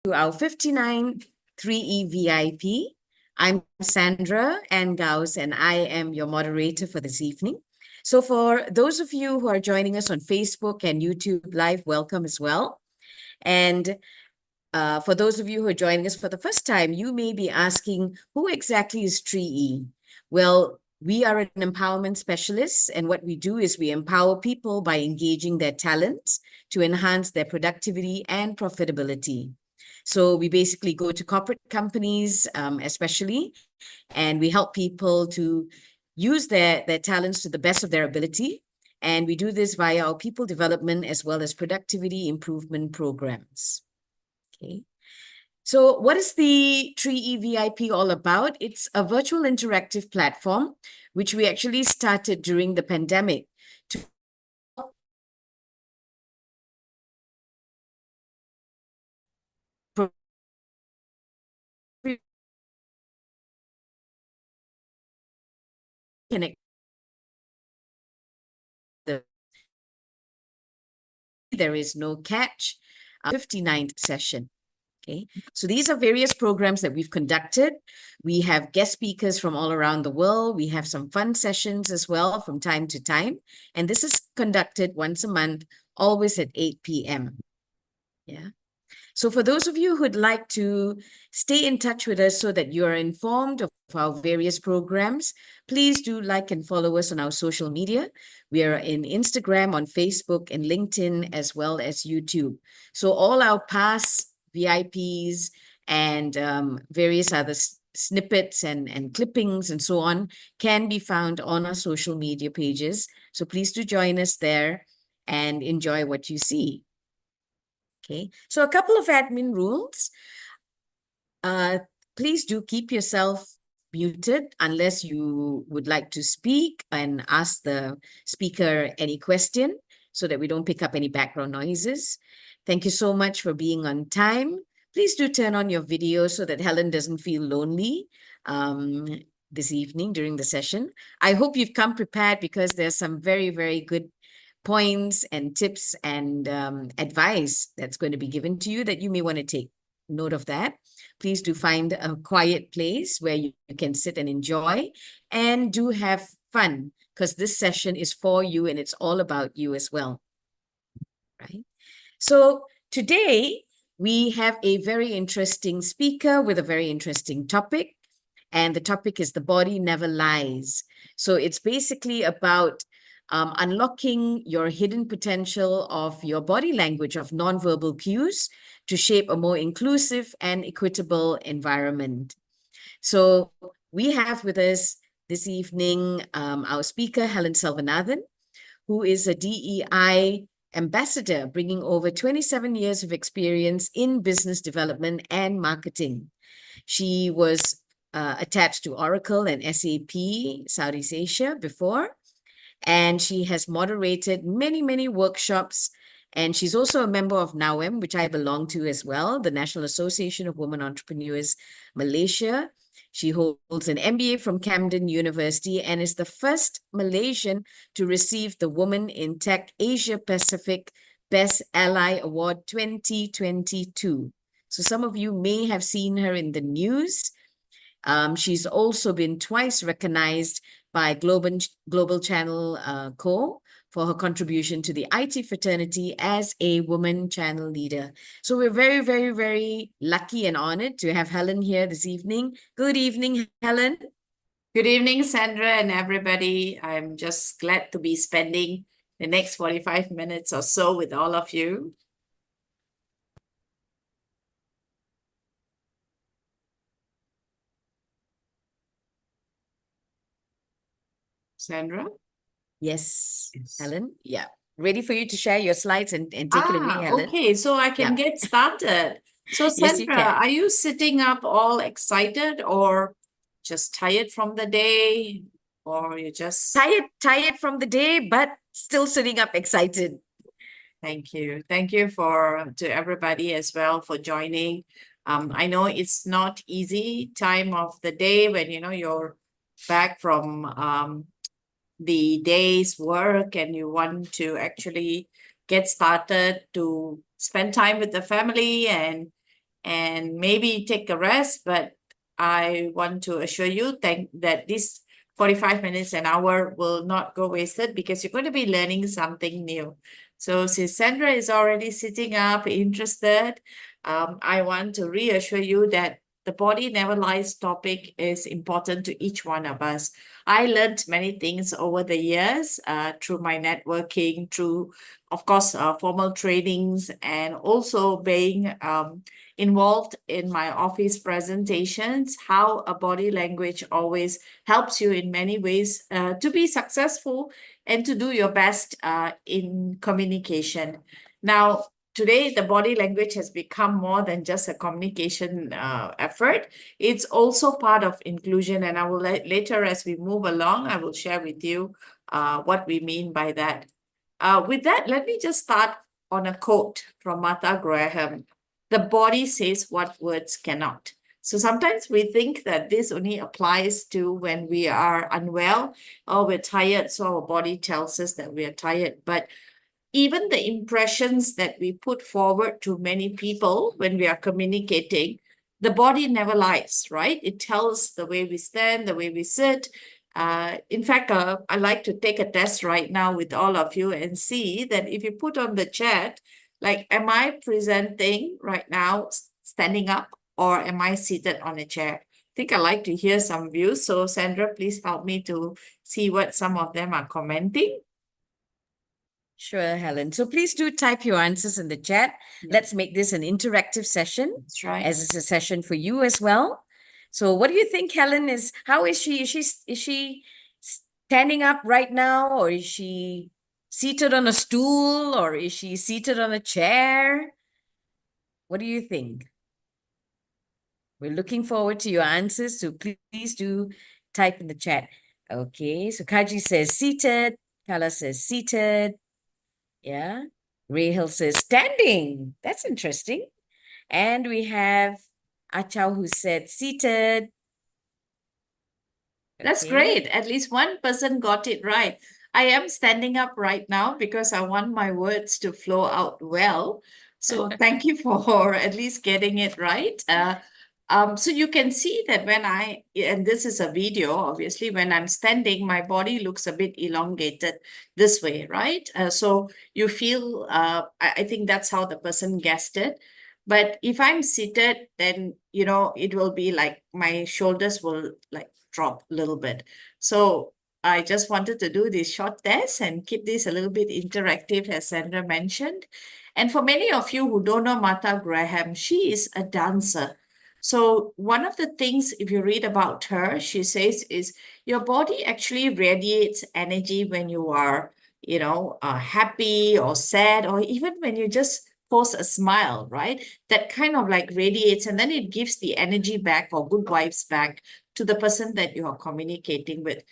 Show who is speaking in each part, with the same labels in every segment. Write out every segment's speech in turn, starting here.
Speaker 1: to our 59 3E VIP. I'm Sandra Ann Gauss, and I am your moderator for this evening. So for those of you who are joining us on Facebook and YouTube Live, welcome as well. And for those of you who are joining us for the first time, you may be asking, who exactly is 3E? Well, we are an empowerment specialist, and what we do is we empower people by engaging their talents to enhance their productivity and profitability. So we basically go to corporate companies, especially, and we help people to use their talents to the best of their ability. And we do this via our people development as well as productivity improvement programs. Okay. So what is the 3E VIP all about? It's a virtual interactive platform, which we actually started during the pandemic to connect there is no catch. 59th session. Okay, so these are various programs that we've conducted. We have guest speakers from all around the world. We have some fun sessions as well from time to time. And this is conducted once a month, always at 8 p.m. Yeah. So for those of you who'd like to stay in touch with us so that you're informed of our various programs, please do like and follow us on our social media. We are in Instagram, on Facebook, and LinkedIn, as well as YouTube. So all our past VIPs and various other snippets and clippings and so on can be found on our social media pages. So please do join us there and enjoy what you see. Okay, so a couple of admin rules. Please do keep yourself muted unless you would like to speak and ask the speaker any question so that we don't pick up any background noises. Thank you so much for being on time. Please do turn on your video so that Helen doesn't feel lonely this evening during the session. I hope you've come prepared because there's some very, very good points and tips and advice that's going to be given to you that you may want to take note of that. Please do find a quiet place where you can sit and enjoy and do have fun because this session is for you and it's all about you as well, right? So today we have a very interesting speaker with a very interesting topic, and the topic is The Body Never Lies. So it's basically about unlocking your hidden potential of your body language, of nonverbal cues to shape a more inclusive and equitable environment. So we have with us this evening our speaker, Helen Selvanathan, who is a DEI ambassador, bringing over 27 years of experience in business development and marketing. She was attached to Oracle and SAP Southeast Asia before, and she has moderated many, many workshops. And she's also a member of NAWEM, which I belong to as well, the National Association of Women Entrepreneurs Malaysia. She holds an MBA from Camden University and is the first Malaysian to receive the Women in Tech Asia Pacific Best Ally Award 2022. So some of you may have seen her in the news. She's also been twice recognized by Global Channel Co. for her contribution to the IT fraternity as a woman channel leader. So we're very, very, very lucky and honored to have Helen here this evening. Good evening, Helen.
Speaker 2: Good evening, Sandra and everybody. I'm just glad to be spending the next 45 minutes or so with all of you. Sandra?
Speaker 1: Yes, Helen. Yeah. Ready for you to share your slides and take it away, Helen.
Speaker 2: Okay, so I can get started. So
Speaker 1: Yes, you
Speaker 2: Sandra,
Speaker 1: can.
Speaker 2: are you sitting up all excited or just tired from the day, or you just
Speaker 1: tired from the day, but still sitting up excited?
Speaker 2: Thank you. Thank you to everybody as well for joining. I know it's not easy time of the day when you're back from the day's work and you want to actually get started to spend time with the family and and maybe take a rest. But I want to assure you that this 45 minutes, an hour will not go wasted, because you're going to be learning something new. So since Sandra is already sitting up, interested, I want to reassure you that the body never lies topic is important to each one of us. I learned many things over the years through my networking, through, of course, formal trainings, and also being involved in my office presentations, how a body language always helps you in many ways to be successful and to do your best in communication. Now, today, the body language has become more than just a communication effort. It's also part of inclusion. And I will later, as we move along, I will share with you what we mean by that. With that, let me just start on a quote from Martha Graham. The body says what words cannot. So sometimes we think that this only applies to when we are unwell or we're tired, so our body tells us that we are tired. But even the impressions that we put forward to many people when we are communicating, the body never lies, right? It tells the way we stand, the way we sit. In fact, I like to take a test right now with all of you and see that if you put on the chat, like, am I presenting right now standing up, or am I seated on a chair? I think I'd like to hear some views. So Sandra, please help me to see what some of them are commenting.
Speaker 1: Sure, Helen. So please do type your answers in the chat. Let's make this an interactive session,
Speaker 2: That's right.
Speaker 1: as it's a session for you as well. So what do you think, Helen? How is she? Is she standing up right now, or is she seated on a stool, or is she seated on a chair? What do you think? We're looking forward to your answers, so please do type in the chat. Okay, so Kaji says seated, Kala says seated. Yeah. Rahel says standing. That's interesting. And we have Achao who said seated.
Speaker 2: That's
Speaker 1: Okay.
Speaker 2: great. At least one person got it right. I am standing up right now because I want my words to flow out well. So thank you for at least getting it right. So you can see that when and this is a video, obviously, when I'm standing, my body looks a bit elongated this way, right? So you feel, I think that's how the person guessed it. But if I'm seated, then, it will be like my shoulders will like drop a little bit. So I just wanted to do this short test and keep this a little bit interactive, as Sandra mentioned. And for many of you who don't know Martha Graham, she is a dancer. So one of the things, if you read about her, she says is your body actually radiates energy when you are, happy or sad, or even when you just force a smile, right? That kind of like radiates, and then it gives the energy back or good vibes back to the person that you are communicating with.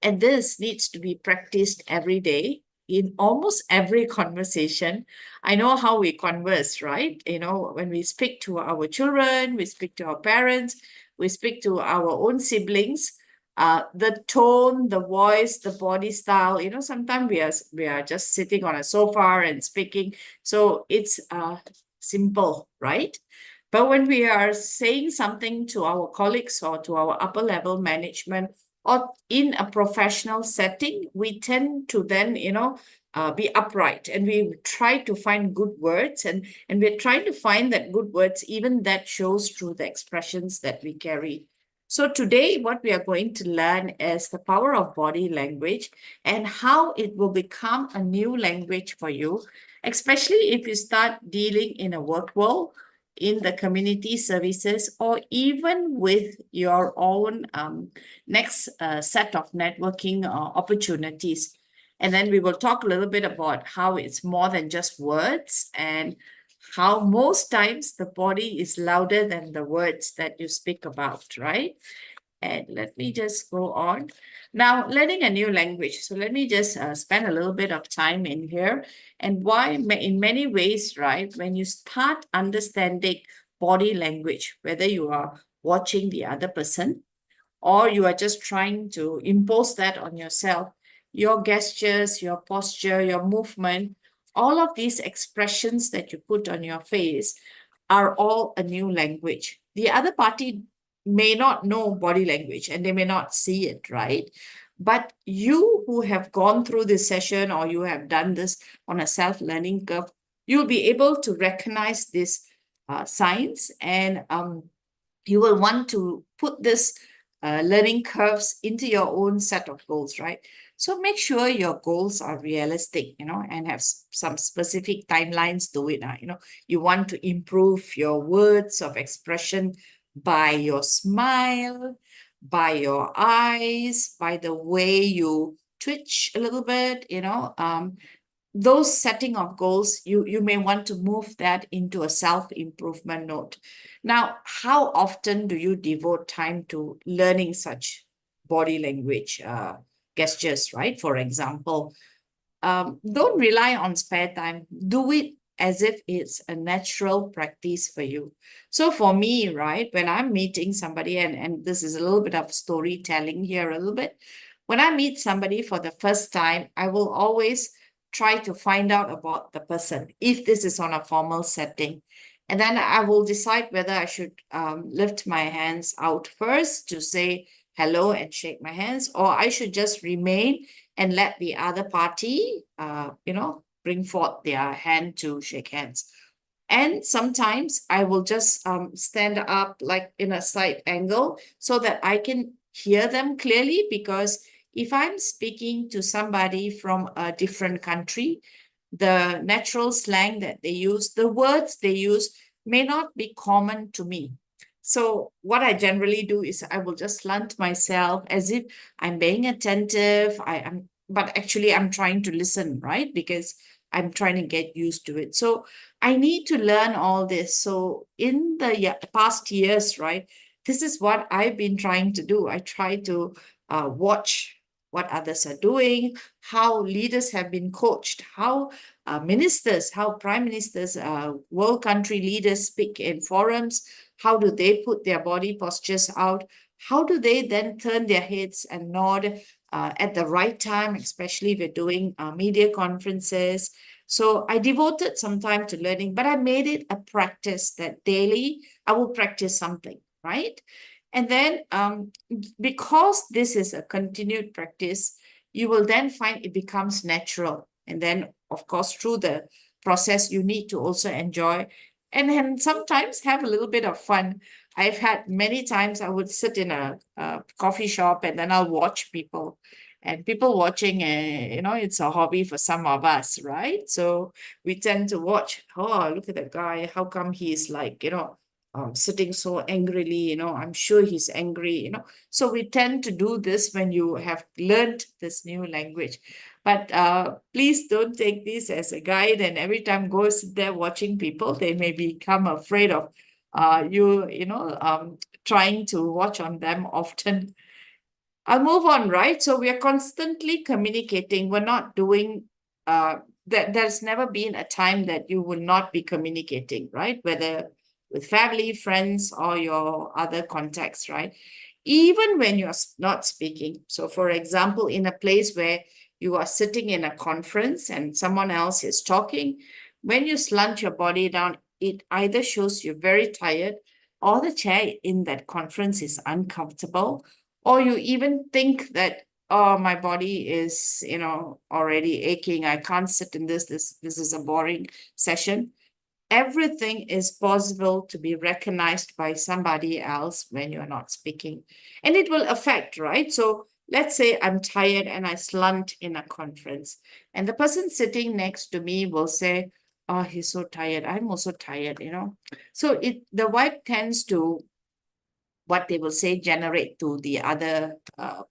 Speaker 2: And this needs to be practiced every day in almost every conversation. I know how we converse, right? When we speak to our children, we speak to our parents, we speak to our own siblings, the tone, the voice, the body style, sometimes we are just sitting on a sofa and speaking. So it's simple, right? But when we are saying something to our colleagues or to our upper level management or in a professional setting, we tend to then, be upright, and we try to find good words, and we're trying to find that good words, even that shows through the expressions that we carry. So today, what we are going to learn is the power of body language and how it will become a new language for you, especially if you start dealing in a work world, in the community services, or even with your own next set of networking opportunities. And then we will talk a little bit about how it's more than just words, and how most times the body is louder than the words that you speak about, right? And let me just go on. Now, learning a new language. So let me just spend a little bit of time in here. And why, in many ways, right, when you start understanding body language, whether you are watching the other person or you are just trying to impose that on yourself, your gestures, your posture, your movement, all of these expressions that you put on your face are all a new language. The other party may not know body language and they may not see it, right? But you who have gone through this session or you have done this on a self-learning curve, you'll be able to recognize this signs, and you will want to put this learning curves into your own set of goals, right? So make sure your goals are realistic, and have some specific timelines to it. You want to improve your words of expression by your smile, by your eyes, by the way you twitch a little bit, those setting of goals, you may want to move that into a self-improvement note. Now, how often do you devote time to learning such body language gestures, right? For example, don't rely on spare time. Do it as if it's a natural practice for you. So for me, right, when I'm meeting somebody, and this is a little bit of storytelling here a little bit, when I meet somebody for the first time, I will always try to find out about the person, if this is on a formal setting. And then I will decide whether I should lift my hands out first to say hello and shake my hands, or I should just remain and let the other party, bring forth their hand to shake hands. And sometimes I will just stand up like in a side angle so that I can hear them clearly, because if I'm speaking to somebody from a different country, the natural slang that they use, the words they use may not be common to me. So what I generally do is I will just slant myself as if I'm being attentive. But actually I'm trying to listen, right? Because I'm trying to get used to it. So I need to learn all this. So in the past years, right, this is what I've been trying to do. I try to watch what others are doing, how leaders have been coached, how ministers, how prime ministers, world country leaders speak in forums, how do they put their body postures out, how do they then turn their heads and nod at the right time, especially if we're doing media conferences. So I devoted some time to learning, but I made it a practice that daily I will practice something, right? And then because this is a continued practice, you will then find it becomes natural. And then, of course, through the process, you need to also enjoy and then sometimes have a little bit of fun. I've had many times I would sit in a coffee shop and then I'll watch people. And people watching, it's a hobby for some of us, right? So we tend to watch, oh, look at that guy. How come he's like, sitting so angrily, I'm sure he's angry, So we tend to do this when you have learned this new language. But please don't take this as a guide, and every time go sit there watching people, they may become afraid of trying to watch on them often. I'll move on, right? So we are constantly communicating. We're not doing there's never been a time that you will not be communicating, right? Whether with family, friends, or your other contacts, right? Even when you're not speaking. So for example, in a place where you are sitting in a conference and someone else is talking, when you slant your body down, it either shows you're very tired, or the chair in that conference is uncomfortable, or you even think that, oh, my body is, already aching. I can't sit in this. This is a boring session. Everything is possible to be recognized by somebody else when you're not speaking. And it will affect, right? So let's say I'm tired and I slunt in a conference, and the person sitting next to me will say, oh, he's so tired. I'm also tired, So the vibe tends to, what they will say, generate to the other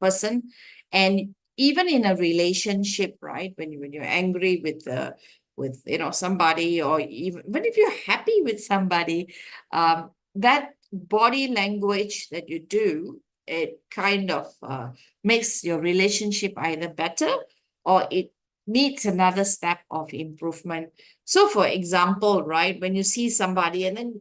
Speaker 2: person. And even in a relationship, right, when you're angry with somebody, or even if you're happy with somebody, that body language that you do, it kind of makes your relationship either better or it needs another step of improvement. So for example, right, when you see somebody and then,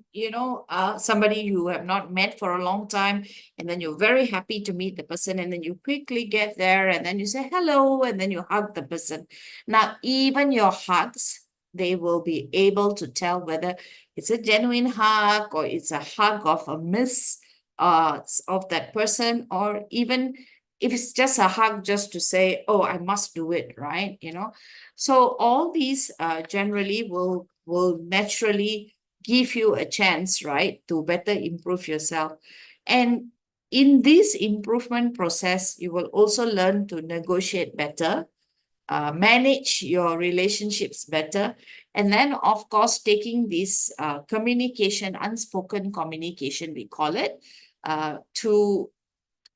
Speaker 2: somebody you have not met for a long time, and then you're very happy to meet the person, and then you quickly get there and then you say hello and then you hug the person. Now, even your hugs they will be able to tell whether it's a genuine hug or it's a hug of a miss of that person, or even if it's just a hug just to say, oh, I must do it, right? So all these generally will naturally give you a chance, right, to better improve yourself. And in this improvement process, you will also learn to negotiate better, manage your relationships better, and then, of course, taking this communication, unspoken communication, we call it, to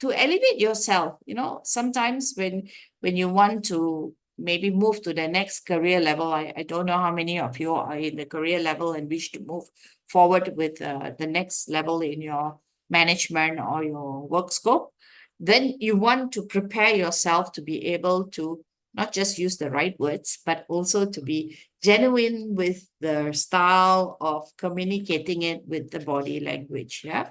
Speaker 2: elevate yourself. Sometimes when you want to maybe move to the next career level, I don't know how many of you are in the career level and wish to move forward with the next level in your management or your work scope, then you want to prepare yourself to be able to not just use the right words, but also to be genuine with the style of communicating it with the body language. Yeah.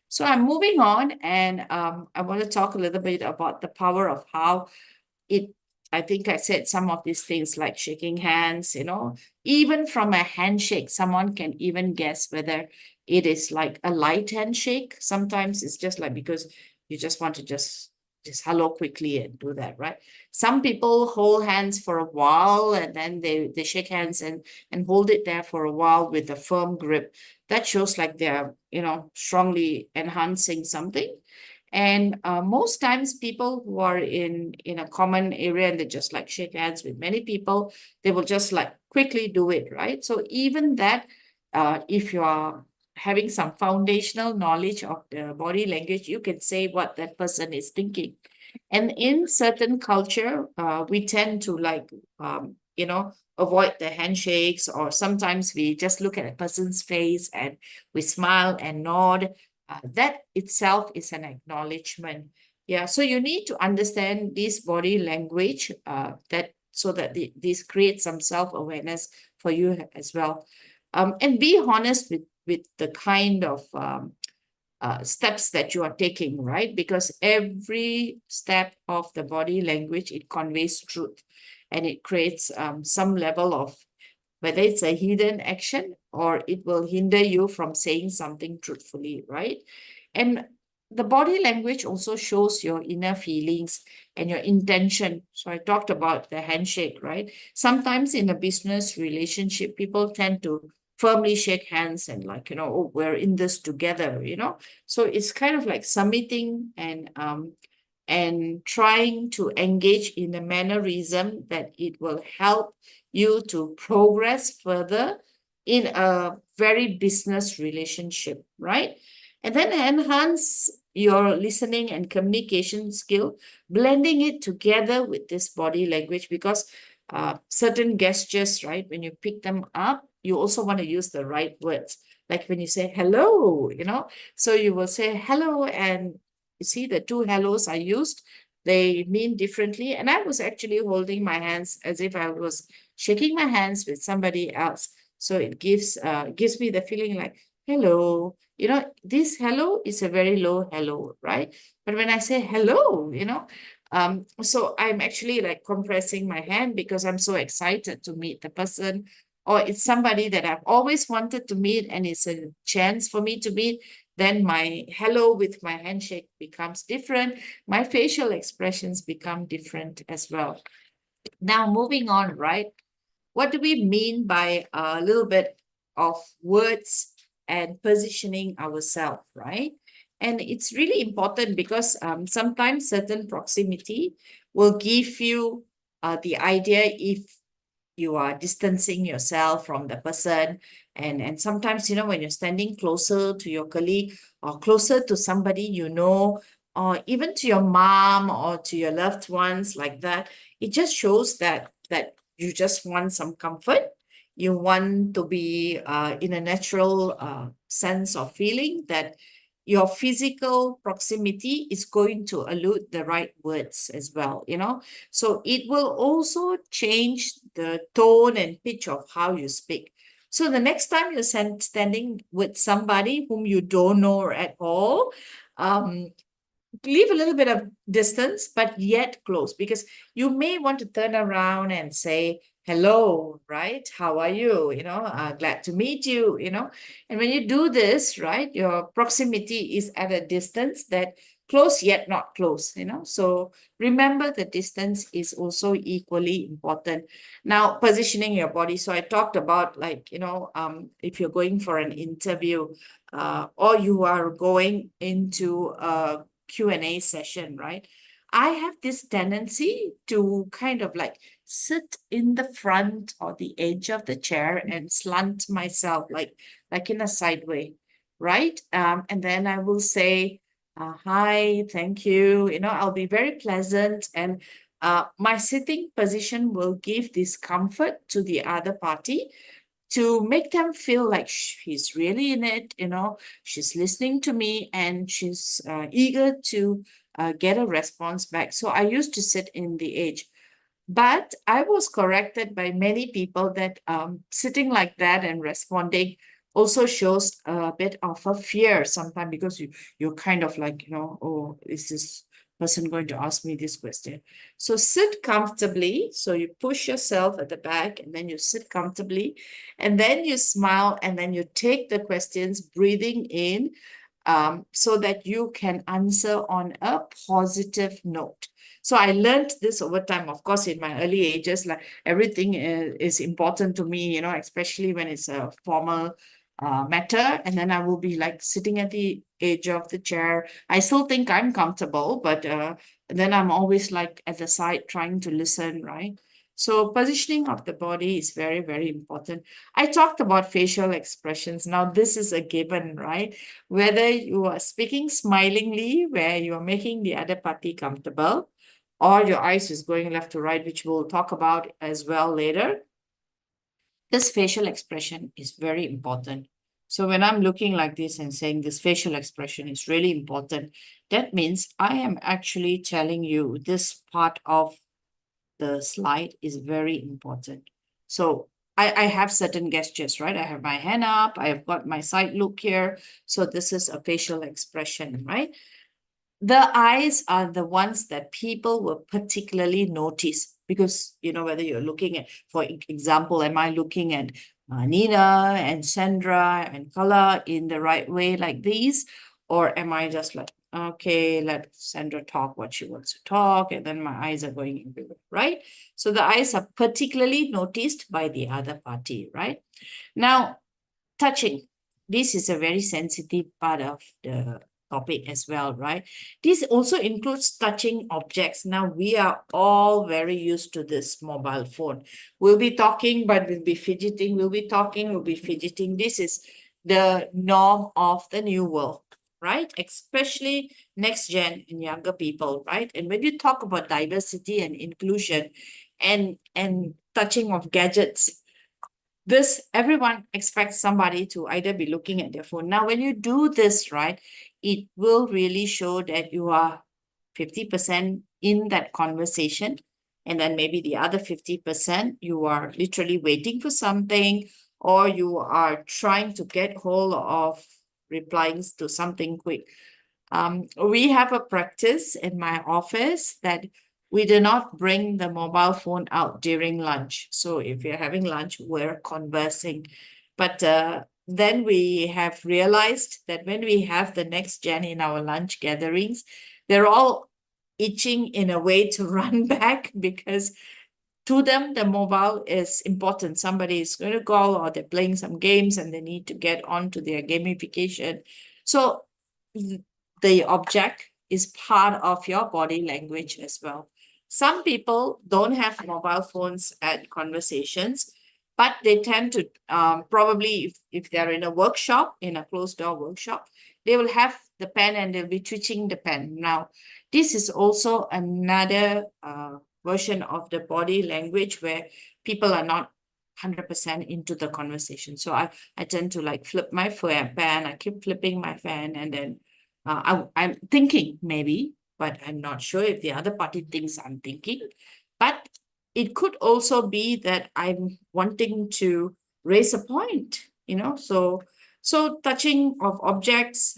Speaker 2: So I'm moving on, and I want to talk a little bit about the power of how I think I said some of these things like shaking hands, even from a handshake, someone can even guess whether it is like a light handshake. Sometimes it's just like because you just want to just hello quickly and do that, right? Some people hold hands for a while and then they shake hands and hold it there for a while with a firm grip. That shows like they're, strongly enhancing something. And most times people who are in a common area and they just like shake hands with many people, they will just like quickly do it, right? So even that, if you are having some foundational knowledge of the body language, you can say what that person is thinking. And in certain culture, we tend to like, avoid the handshakes, or sometimes we just look at a person's face and we smile and nod. That itself is an acknowledgement. Yeah, so you need to understand this body language, so that this creates some self-awareness for you as well. And be honest with the kind of steps that you are taking, right? Because every step of the body language, it conveys truth, and it creates some level of, whether it's a hidden action or it will hinder you from saying something truthfully, right? And the body language also shows your inner feelings and your intention. So I talked about the handshake, right? Sometimes in a business relationship, people tend to firmly shake hands and like, oh, we're in this together, So it's kind of like submitting and trying to engage in a mannerism that it will help you to progress further in a very business relationship, right? And then enhance your listening and communication skill, blending it together with this body language, because certain gestures, right, when you pick them up, you also want to use the right words. Like when you say hello, so you will say hello, and you see the two hellos I used, they mean differently. And I was actually holding my hands as if I was shaking my hands with somebody else. So it gives me the feeling like, hello, this hello is a very low hello, right? But when I say hello, so I'm actually like compressing my hand because I'm so excited to meet the person, or it's somebody that I've always wanted to meet and it's a chance for me to meet. Then my hello with my handshake becomes different. My facial expressions become different as well. Now, moving on, right? What do we mean by a little bit of words and positioning ourselves, right? And it's really important because sometimes certain proximity will give you the idea if you are distancing yourself from the person. And sometimes, when you're standing closer to your colleague or closer to somebody, or even to your mom or to your loved ones like that, it just shows that you just want some comfort. You want to be in a natural sense of feeling that your physical proximity is going to allude the right words as well, So it will also change the tone and pitch of how you speak. So the next time you're standing with somebody whom you don't know at all, leave a little bit of distance, but yet close, because you may want to turn around and say hello, right? How are you? Glad to meet you, And when you do this, right, your proximity is at a distance that close yet not close, So remember the distance is also equally important. Now, positioning your body. So I talked about if you're going for an interview or you are going into a Q&A session, right? I have this tendency to kind of like sit in the front or the edge of the chair and slant myself like in a sideway, right? And then I will say, hi, thank you. I'll be very pleasant, and my sitting position will give this comfort to the other party to make them feel like she's really in it, she's listening to me and she's eager to get a response back. So I used to sit in the edge. But I was corrected by many people that sitting like that and responding also shows a bit of a fear sometimes, because you're kind of like, oh, is this person going to ask me this question? So sit comfortably. So you push yourself at the back and then you sit comfortably, and then you smile, and then you take the questions, breathing in, so that you can answer on a positive note. So I learned this over time. Of course, in my early ages, like everything is important to me, especially when it's a formal matter. And then I will be like sitting at the edge of the chair. I still think I'm comfortable, but then I'm always like at the side trying to listen, right? So positioning of the body is very, very important. I talked about facial expressions. Now, this is a given, right? Whether you are speaking smilingly, where you are making the other party comfortable, or your eyes is going left to right, which we'll talk about as well later. This facial expression is very important. So when I'm looking like this and saying this facial expression is really important, that means I am actually telling you this part of the slide is very important. So I have certain gestures, right? I have my hand up, I have got my side look here. So this is a facial expression, right? The eyes are the ones that people will particularly notice, because, whether you're looking at, for example, am I looking at Nina and Sandra and Kala in the right way like these? Or am I just like, okay, let Sandra talk what she wants to talk, and then my eyes are going everywhere, right? So the eyes are particularly noticed by the other party, right? Now, touching. This is a very sensitive part of the topic as well, right? This also includes touching objects. Now, we are all very used to this mobile phone. We'll be talking, but we'll be fidgeting. We'll be talking, we'll be fidgeting. This is the norm of the new world, right? Especially next gen and younger people, right? And when you talk about diversity and inclusion and touching of gadgets, this, everyone expects somebody to either be looking at their phone. Now, when you do this, right, it will really show that you are 50% in that conversation. And then maybe the other 50%, you are literally waiting for something, or you are trying to get hold of replying to something quick. We have a practice in my office that we do not bring the mobile phone out during lunch. So if you're having lunch, we're conversing. But then we have realized that when we have the next gen in our lunch gatherings, they're all itching in a way to run back, because to them, the mobile is important. Somebody is going to call, or they're playing some games and they need to get onto their gamification. So the object is part of your body language as well. Some people don't have mobile phones at conversations, but they tend to probably, if they're in a workshop, in a closed door workshop, they will have the pen and they'll be twitching the pen. Now, this is also another version of the body language where people are not 100% into the conversation. So I tend to like flip my pen, I keep flipping my pen, and then I'm thinking maybe, but I'm not sure if the other party thinks I'm thinking. But it could also be that I'm wanting to raise a point, so touching of objects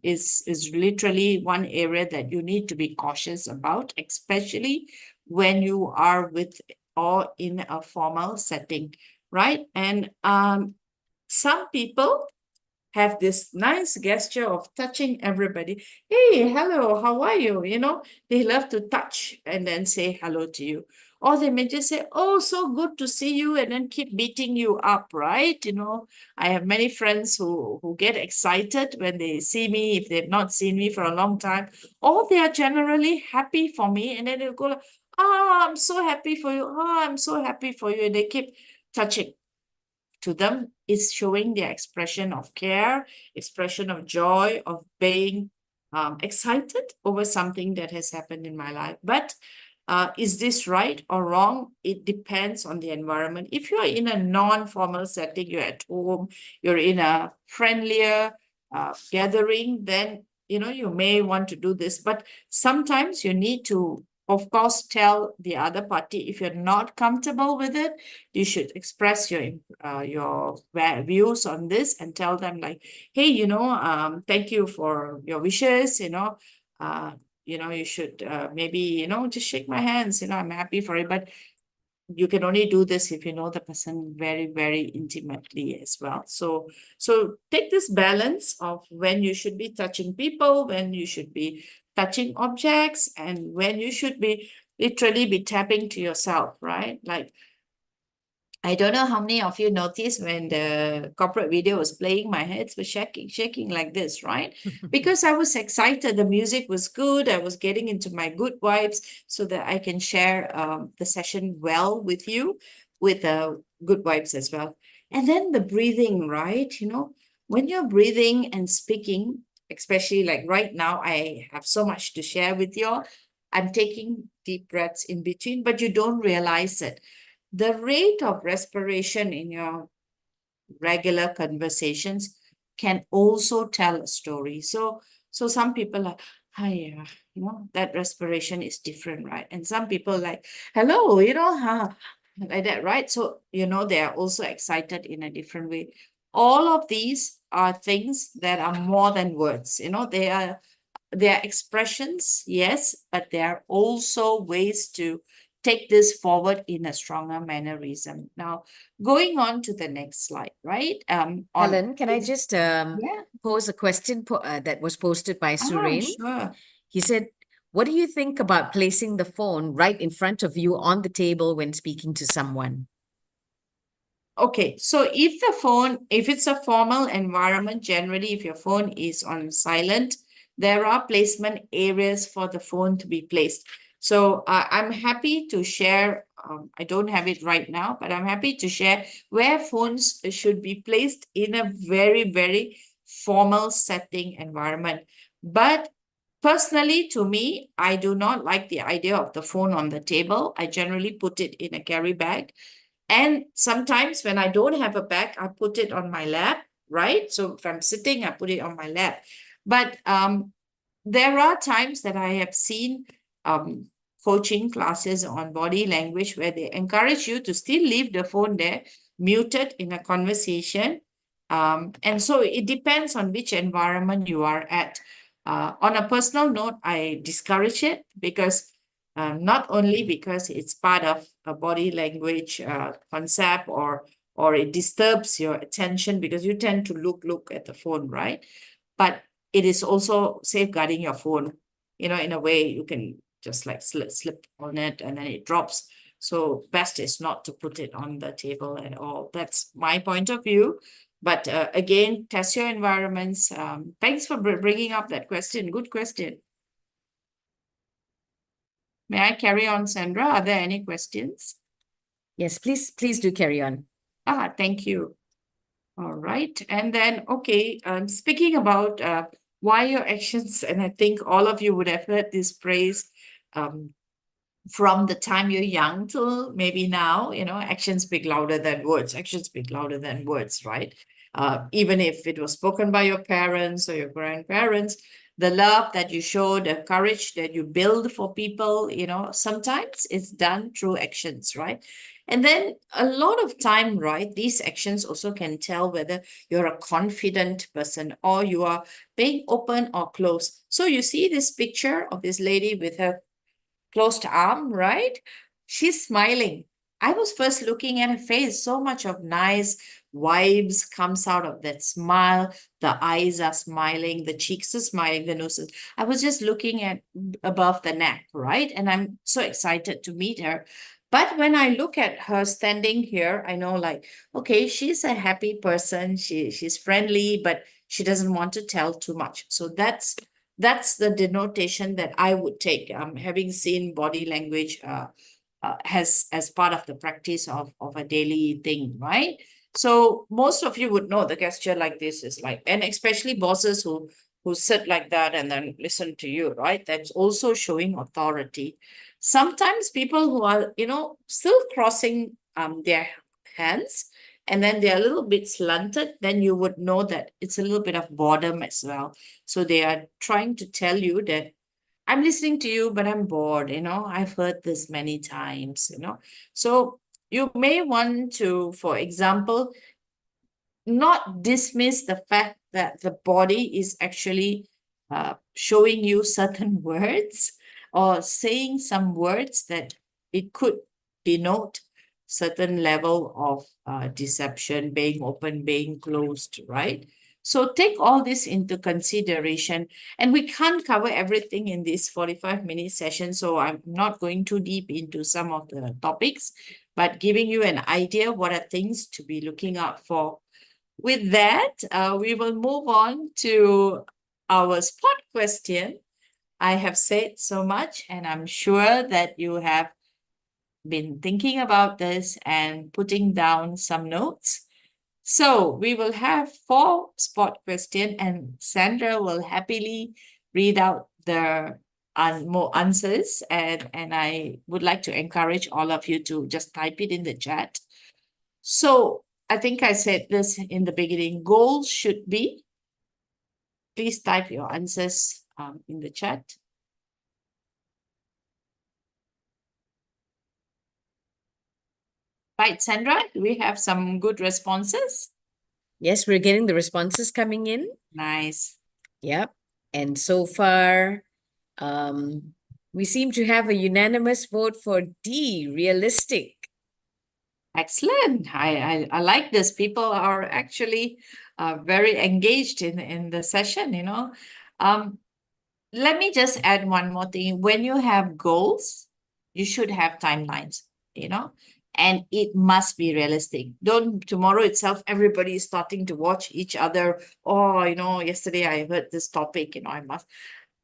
Speaker 2: is literally one area that you need to be cautious about, especially when you are with or in a formal setting, right? And some people have this nice gesture of touching everybody. Hey, hello, how are you? You know, they love to touch and then say hello to you. Or they may just say, oh, so good to see you, and then keep beating you up, right? You know, I have many friends who get excited when they see me, if they've not seen me for a long time, or they are generally happy for me, and then they'll go, oh, I'm so happy for you. Oh, I'm so happy for you. And they keep touching. To them, is showing their expression of care, expression of joy, of being excited over something that has happened in my life. But is this right or wrong? It depends on the environment. If you're in a non-formal setting, you're at home, you're in a friendlier gathering, then you may want to do this. But sometimes you need to, of course, tell the other party if you're not comfortable with it. You should express your views on this and tell them like, hey, thank you for your wishes. You should maybe just shake my hands. I'm happy for it, but you can only do this if you know the person very, very intimately as well. So take this balance of when you should be touching people, when you should be touching objects, and when you should be literally be tapping to yourself, right? Like, I don't know how many of you noticed when the corporate video was playing, my hands were shaking like this, right? Because I was excited. The music was good. I was getting into my good vibes so that I can share the session well with you with good vibes as well. And then the breathing, right? When you're breathing and speaking, especially like right now, I have so much to share with you all. I'm taking deep breaths in between, but you don't realize it. The rate of respiration in your regular conversations can also tell a story. So some people are, hi, that respiration is different, right? And some people like, hello, like that, right? So, they are also excited in a different way. All of these are things that are more than words. They are expressions, yes, but there are also ways to take this forward in a stronger mannerism. Now, going on to the next slide, right?
Speaker 1: Helen, can I just
Speaker 2: Yeah.
Speaker 1: pose a question that was posted by Suren?
Speaker 2: Sure.
Speaker 1: He said, what do you think about placing the phone right in front of you on the table when speaking to someone?
Speaker 2: Okay, so if it's a formal environment, generally, if your phone is on silent, there are placement areas for the phone to be placed. So I'm happy to share, I don't have it right now, but I'm happy to share where phones should be placed in a very, very formal setting environment. But personally, to me, I do not like the idea of the phone on the table. I generally put it in a carry bag. And sometimes when I don't have a bag, I put it on my lap, right? So if I'm sitting, I put it on my lap. But there are times that I have seen coaching classes on body language where they encourage you to still leave the phone there, muted in a conversation. And so it depends on which environment you are at. On a personal note, I discourage it because not only because it's part of a body language concept or it disturbs your attention because you tend to look at the phone, right? But it is also safeguarding your phone. In a way, you can just like slip on it and then it drops. So best is not to put it on the table at all. That's my point of view. But again, test your environments. Thanks for bringing up that question. Good question. May I carry on, Sandra? Are there any questions?
Speaker 1: Yes, please do carry on.
Speaker 2: Thank you. All right. And then, okay, speaking about why your actions, and I think all of you would have heard this phrase from the time you're young till maybe now, actions speak louder than words. Actions speak louder than words, right? Even if it was spoken by your parents or your grandparents, the love that you show, the courage that you build for people, sometimes it's done through actions, right? And then a lot of time, right, these actions also can tell whether you're a confident person or you are being open or closed. So you see this picture of this lady with her closed arm, right? She's smiling. I was first looking at her face, so much of nice vibes comes out of that smile. The eyes are smiling, the cheeks are smiling, the nose is. I was just looking at above the neck, right? And I'm so excited to meet her. But when I look at her standing here, I know like, okay, she's a happy person. She's friendly, but she doesn't want to tell too much. So that's the denotation that I would take. Having seen body language as part of the practice of a daily thing, right? So most of you would know the gesture like this is like, and especially bosses who sit like that and then listen to you, right? That's also showing authority. Sometimes people who are, still crossing their hands and then they're a little bit slanted, then you would know that it's a little bit of boredom as well. So they are trying to tell you that I'm listening to you, but I'm bored, I've heard this many times. So you may want to, for example, not dismiss the fact that the body is actually showing you certain words or saying some words that it could denote certain level of deception, being open, being closed, right? So take all this into consideration. And we can't cover everything in this 45-minute session, so I'm not going too deep into some of the topics, but giving you an idea what are things to be looking out for. With that, we will move on to our spot question. I have said so much, and I'm sure that you have been thinking about this and putting down some notes. So we will have 4 spot questions, and Sandra will happily read out the more answers. And I would like to encourage all of you to just type it in the chat. So I think I said this in the beginning. Goals should be, please type your answers in the chat. Right, Sandra, do we have some good responses?
Speaker 1: Yes, we're getting the responses coming in.
Speaker 2: Nice.
Speaker 1: Yep. And so far, we seem to have a unanimous vote for D, realistic.
Speaker 2: Excellent. I like this. People are actually very engaged in the session, Let me just add one more thing. When you have goals, you should have timelines, and it must be realistic. Don't tomorrow itself, everybody is starting to watch each other. Oh, yesterday I heard this topic, I must,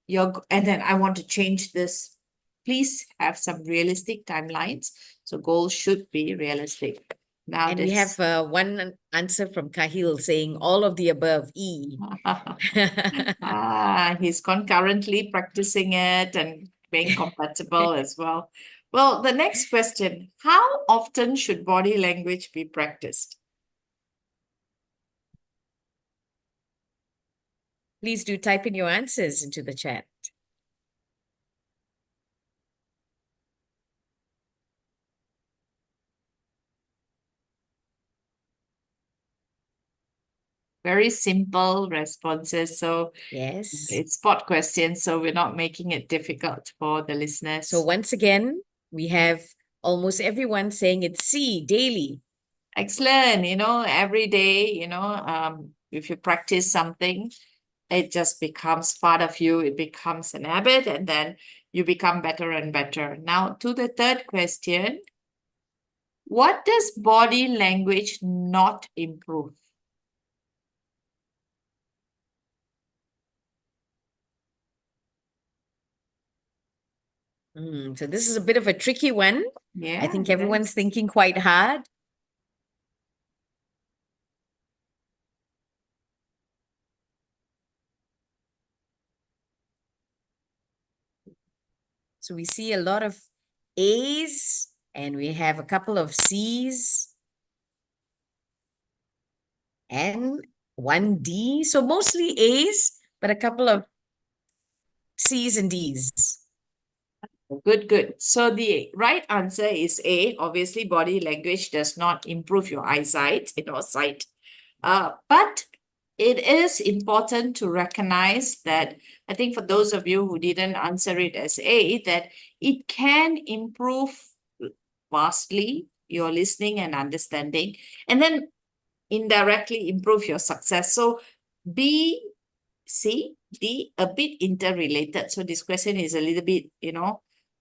Speaker 2: and then I want to change this. Please have some realistic timelines. So goals should be realistic. Now
Speaker 1: And we have one answer from Kahil saying all of the above, E.
Speaker 2: He's concurrently practicing it and being compatible as well. Well, the next question, how often should body language be practiced?
Speaker 1: Please do type in your answers into the chat.
Speaker 2: Very simple responses. So
Speaker 1: Yes.
Speaker 2: it's spot questions, so we're not making it difficult for the listeners.
Speaker 1: So once again, we have almost everyone saying it's C, daily.
Speaker 2: Excellent. Every day, if you practice something, it just becomes part of you. It becomes an habit, and then you become better and better. Now, to the third question, what does body language not improve?
Speaker 1: So this is a bit of a tricky one.
Speaker 2: Yeah,
Speaker 1: I think everyone's thinking quite hard. So we see a lot of A's and we have a couple of C's and one D. So mostly A's, but a couple of C's and D's.
Speaker 2: Good. So the right answer is A. Obviously, body language does not improve your eyesight, sight. But it is important to recognize that, I think for those of you who didn't answer it as A, that it can improve vastly your listening and understanding, and then indirectly improve your success. So B, C, D, a bit interrelated. So this question is a little bit,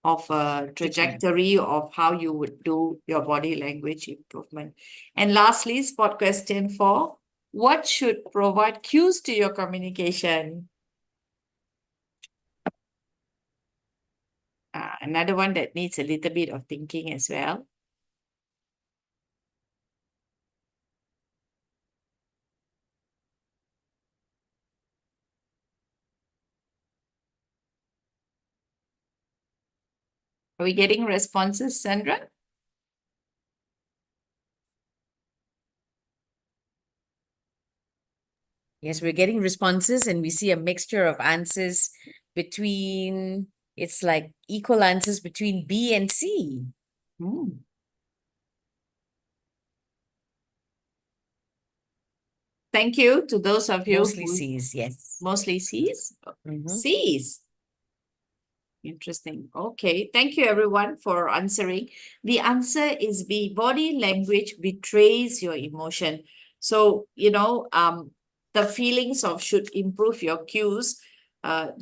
Speaker 2: of a trajectory of how you would do your body language improvement. And lastly, spot question 4, what should provide cues to your communication? Another one that needs a little bit of thinking as well. Are we getting responses, Sandra?
Speaker 1: Yes, we're getting responses and we see a mixture of answers between, it's like equal answers between B and C.
Speaker 2: Hmm. Thank you to those of you
Speaker 1: Mostly
Speaker 2: who
Speaker 1: C's, yes.
Speaker 2: mostly C's.
Speaker 1: Mhm.
Speaker 2: C's. Interesting. Okay. Thank you, everyone, for answering. The answer is B. Body language betrays your emotion. So, the feelings of should improve your cues.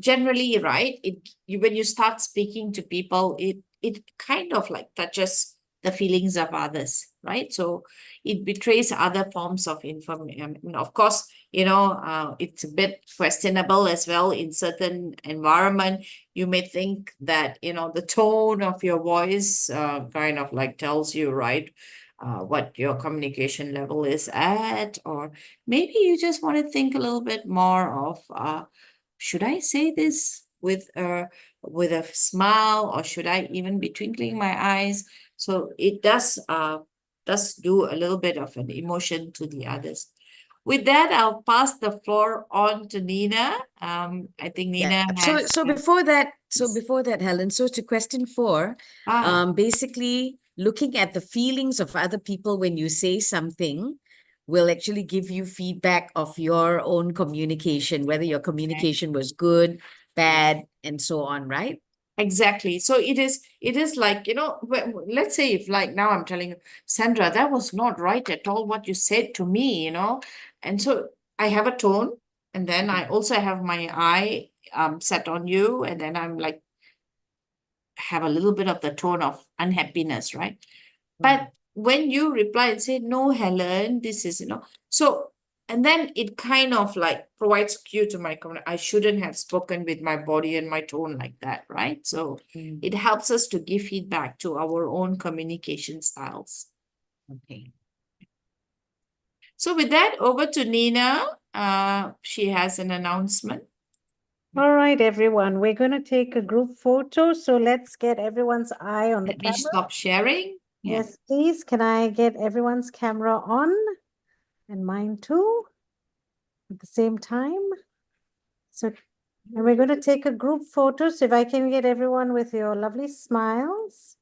Speaker 2: Generally, right? When you start speaking to people, it kind of like touches the feelings of others, right? So it betrays other forms of information. Of course, it's a bit questionable as well in certain environment. You may think that, the tone of your voice kind of like tells you, right, what your communication level is at, or maybe you just want to think a little bit more of, should I say this with a smile, or should I even be twinkling my eyes? So it does do a little bit of an emotion to the others. With that, I'll pass the floor on to Nina. I think Nina has.
Speaker 1: So before that, Helen, so to question 4, basically looking at the feelings of other people when you say something will actually give you feedback of your own communication, whether your communication was good, bad, and so on, right?
Speaker 2: Exactly. So it is like, let's say if like now I'm telling you, Sandra, that was not right at all what you said to me, and so I have a tone, and then I also have my eye set on you, and then I'm like have a little bit of the tone of unhappiness, right? But when you reply and say, no, Helen, this is, so, and then it kind of like provides cue to my comment. I shouldn't have spoken with my body and my tone like that, right? So it helps us to give feedback to our own communication styles.
Speaker 1: Okay.
Speaker 2: So with that, over to Nina. She has an announcement.
Speaker 3: All right, everyone, we're going to take a group photo. So let's get everyone's eye on the
Speaker 2: Let me
Speaker 3: camera.
Speaker 2: stop sharing. Yeah.
Speaker 3: Yes, please. Can I get everyone's camera on? And mine too, at the same time. So, and we're going to take a group photo. So if I can get everyone with your lovely smiles.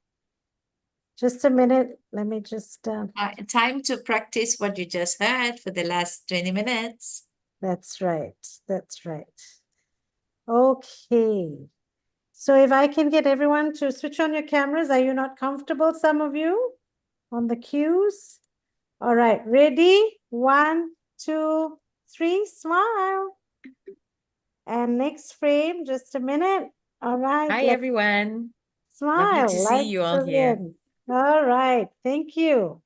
Speaker 3: Just a minute. Let me just.
Speaker 2: Time to practice what you just heard for the last 20 minutes.
Speaker 3: That's right. That's right. Okay. So if I can get everyone to switch on your cameras, are you not comfortable, some of you, on the cues? All right, ready? 1, 2, 3, smile. And next frame, just a minute. All right.
Speaker 1: Hi, everyone.
Speaker 3: Smile.
Speaker 1: Lovely to see you all here.
Speaker 3: All right, thank you.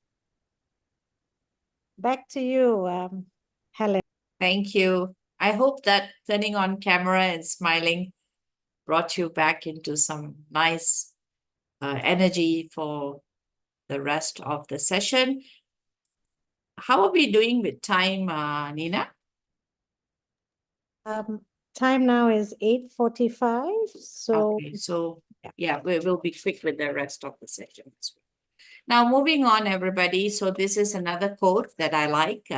Speaker 3: Back to you, Helen.
Speaker 2: Thank you. I hope that turning on camera and smiling brought you back into some nice energy for the rest of the session. How are we doing with time, Nina?
Speaker 3: Time now is 8:45. So,
Speaker 2: okay, so yeah, we will be quick with the rest of the session. Now, moving on, everybody. So this is another quote that I like.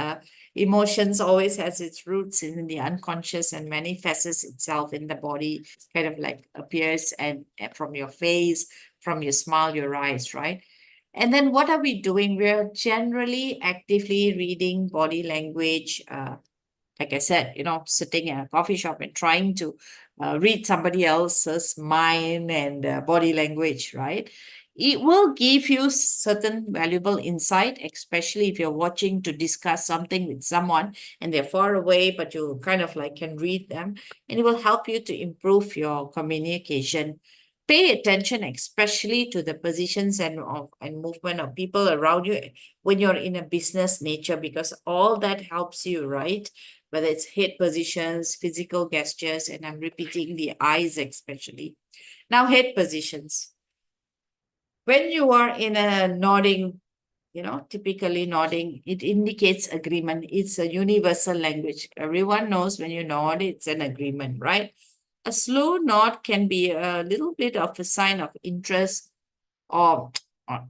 Speaker 2: Emotions always has its roots in the unconscious and manifests itself in the body, kind of like appears and from your face, from your smile, your eyes, right? And then what are we doing? We're generally actively reading body language. Like I said, sitting in a coffee shop and trying to read somebody else's mind and body language, right? it will give you certain valuable insight, especially if you're watching to discuss something with someone and they're far away, but you kind of like can read them, and it will help you to improve your communication. Pay attention, especially to the positions and movement of people around you when you're in a business nature, because all that helps you, right? Whether it's head positions, physical gestures, and I'm repeating the eyes especially. Now, head positions. When you are in a nodding, typically nodding, it indicates agreement. It's a universal language. Everyone knows when you nod, it's an agreement, right? A slow nod can be a little bit of a sign of interest, or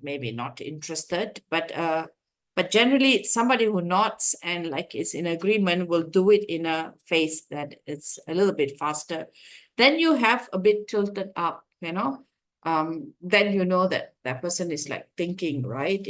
Speaker 2: maybe not interested, but generally it's somebody who nods and like is in agreement will do it in a face that it's a little bit faster. Then you have a bit tilted up, then you know that that person is like thinking, right?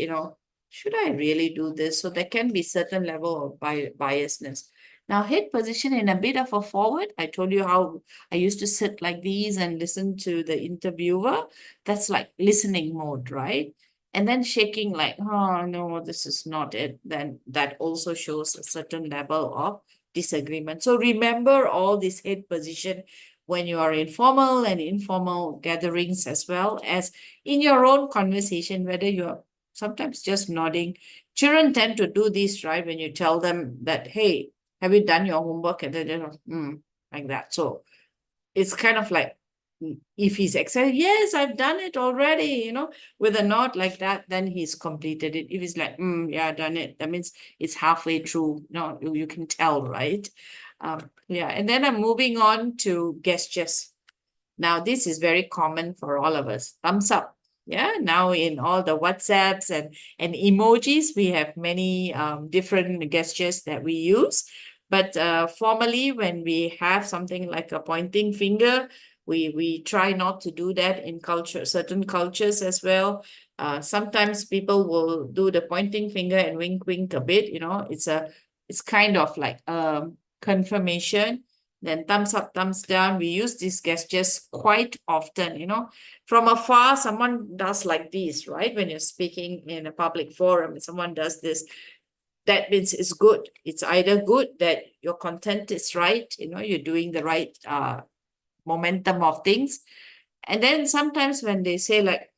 Speaker 2: Should I really do this? So there can be certain level of biasness. Now, head position in a bit of a forward. I told you how I used to sit like these and listen to the interviewer. That's like listening mode, right? And then shaking like, oh, no, this is not it. Then that also shows a certain level of disagreement. So remember all this head position when you are in formal and informal gatherings, as well as in your own conversation, whether you're sometimes just nodding. Children tend to do this, right? When you tell them that, hey, have you done your homework? And then they're like that. So it's kind of like, if he's excited, yes, I've done it already, with a nod like that, then he's completed it. If he's like, yeah, I've done it, that means it's halfway through. No, you can tell, right? Yeah, and then I'm moving on to gestures. Now, this is very common for all of us. Thumbs up. Yeah, now in all the WhatsApps and emojis, we have many different gestures that we use. But formally, when we have something like a pointing finger, we try not to do that in certain cultures as well. Sometimes people will do the pointing finger and wink a bit. It's kind of like confirmation. Then thumbs up, thumbs down. We use these gestures quite often, From afar, someone does like this, right? When you're speaking in a public forum, someone does this, that means it's good. It's either good that your content is right, you're doing the right momentum of things. And then sometimes when they say like,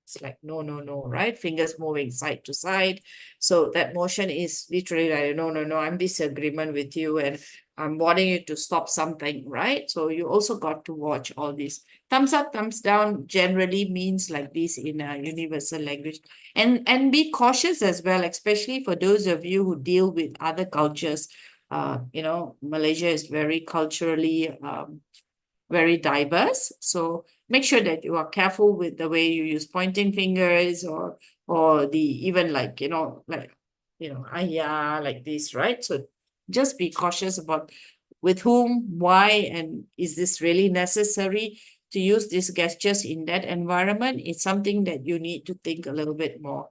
Speaker 2: it's like, no, right? Fingers moving side to side. So that motion is literally like, no, I'm disagreement with you and I'm wanting you to stop something, right? So you also got to watch all this. Thumbs up, thumbs down generally means like this in a universal language. And be cautious as well, especially for those of you who deal with other cultures. Malaysia is very culturally very diverse. So make sure that you are careful with the way you use pointing fingers or the even like, ayah, like this, right? So just be cautious about with whom, why, and is this really necessary to use these gestures in that environment? It's something that you need to think a little bit more.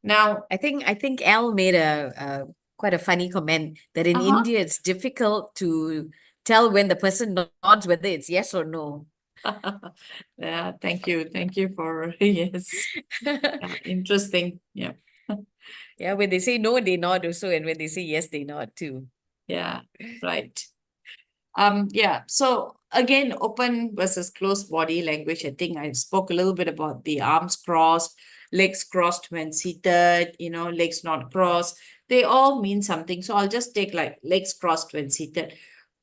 Speaker 2: Now,
Speaker 1: I think Al made a quite a funny comment that in India it's difficult to tell when the person nods whether it's yes or no.
Speaker 2: Yeah, thank you for yes. Interesting. Yeah.
Speaker 1: Yeah, when they say no, they nod also, and when they say yes, they nod too.
Speaker 2: Yeah, right. Yeah, so again, open versus closed body language. I think I spoke a little bit about the arms crossed, legs crossed when seated, legs not crossed. They all mean something. So I'll just take like legs crossed when seated.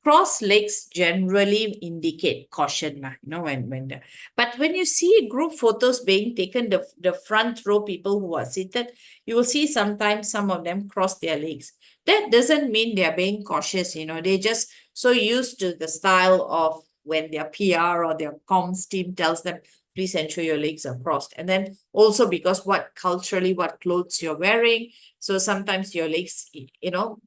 Speaker 2: Cross legs generally indicate caution, but when you see group photos being taken, the front row people who are seated, you will see sometimes some of them cross their legs. That doesn't mean they're being cautious, they're just so used to the style of when their PR or their comms team tells them, please ensure your legs are crossed. And then also because what clothes you're wearing. So sometimes your legs,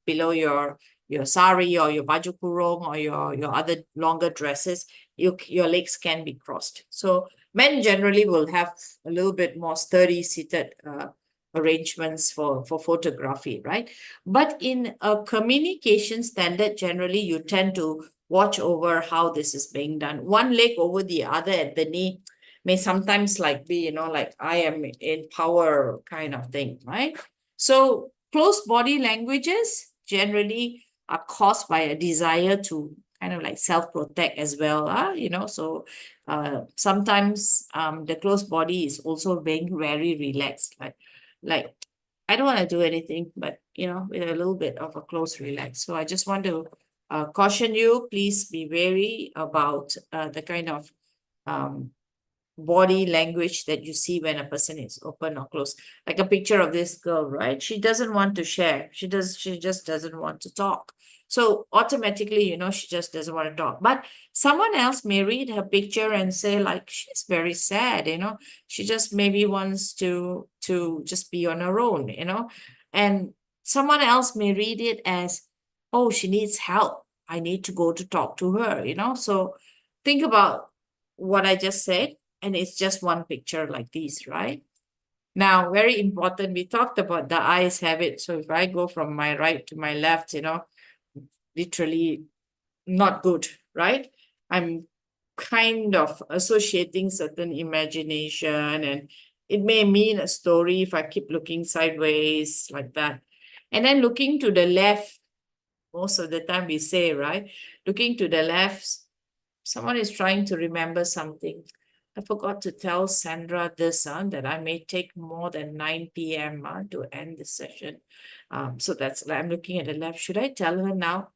Speaker 2: below your sari or your baju kurung or your other longer dresses, your legs can be crossed. So men generally will have a little bit more sturdy seated arrangements for photography, right? But in a communication standard, generally you tend to watch over how this is being done. One leg over the other at the knee, may sometimes like be, like I am in power kind of thing, right? So closed body languages generally are caused by a desire to kind of like self-protect as well, so sometimes the closed body is also being very relaxed, like I don't want to do anything, but with a little bit of a close relax. So I just want to caution you, please be wary about the kind of body language that you see when a person is open or closed. Like a picture of this girl, right? She doesn't want to share. She just doesn't want to talk. So automatically, she just doesn't want to talk. But someone else may read her picture and say, like, she's very sad, she just maybe wants to just be on her own, and someone else may read it as, oh, she needs help. I need to go to talk to her, So think about what I just said, and it's just one picture like this, right? Now, very important, we talked about the eyes habit. So if I go from my right to my left, literally not good, right? I'm kind of associating certain imagination, and it may mean a story if I keep looking sideways like that. And then looking to the left, most of the time we say, right? Looking to the left, someone is trying to remember something. I forgot to tell Sandra this, that I may take more than 9 p.m. To end the session. So that's, I'm looking at the left. Should I tell her now?